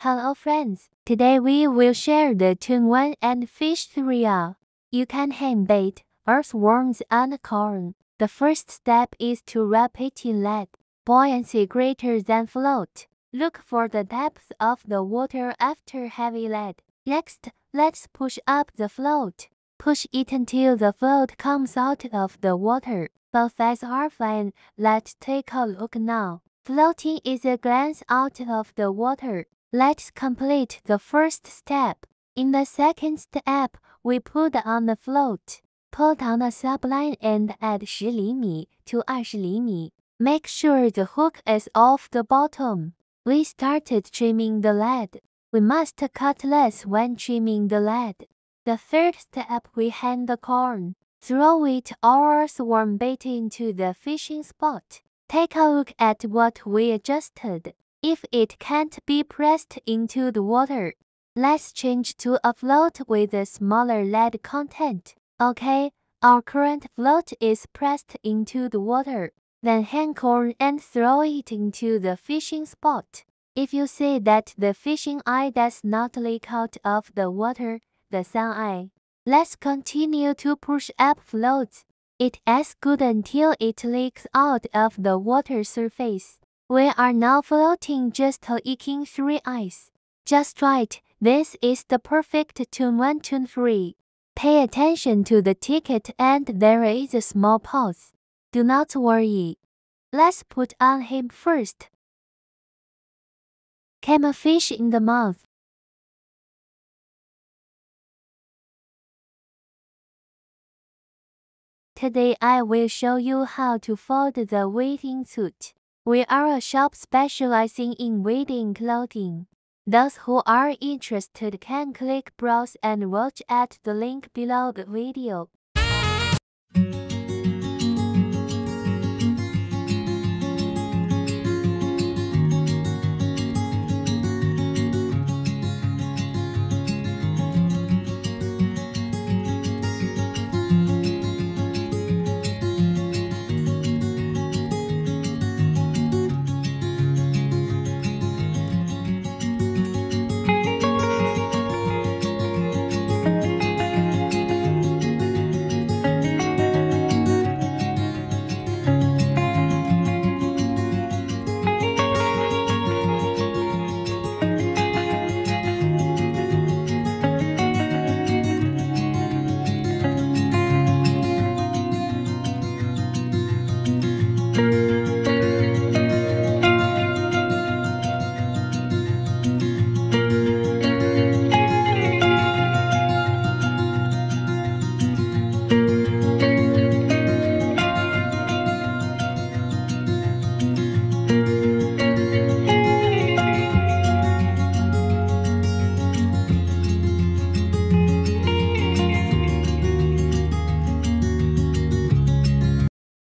Hello friends, today we will share the tune 1 and fish tutorial. You can hang bait, earthworms and corn. The first step is to wrap it in lead. Buoyancy greater than float. Look for the depth of the water after heavy lead. Next, let's push up the float. Push it until the float comes out of the water. Both sides are fine. Let's take a look now. Floating is a glance out of the water. Let's complete the first step. In the second step, we put on the float. Pull down the subline and add 10 厘米 to 20 厘米. Make sure the hook is off the bottom. We started trimming the lead. We must cut less when trimming the lead. The third step, we hang the corn. Throw it or earthworm bait into the fishing spot. Take a look at what we adjusted. If it can't be pressed into the water, let's change to a float with a smaller lead content. Okay, our current float is pressed into the water. Then hang corn and throw it into the fishing spot. If you see that the fishing eye does not leak out of the water, the sun eye, let's continue to push up floats. It is good until it leaks out of the water surface. We are now floating just eking 3 eyes. Just right, this is the perfect tune 1 tune 3. Pay attention to the ticket and there is a small pause. Do not worry. Let's put on him first. Came a fish in the mouth. Today I will show you how to fold the wading suit. We are a shop specializing in wading clothing. Those who are interested can click browse and watch at the link below the video.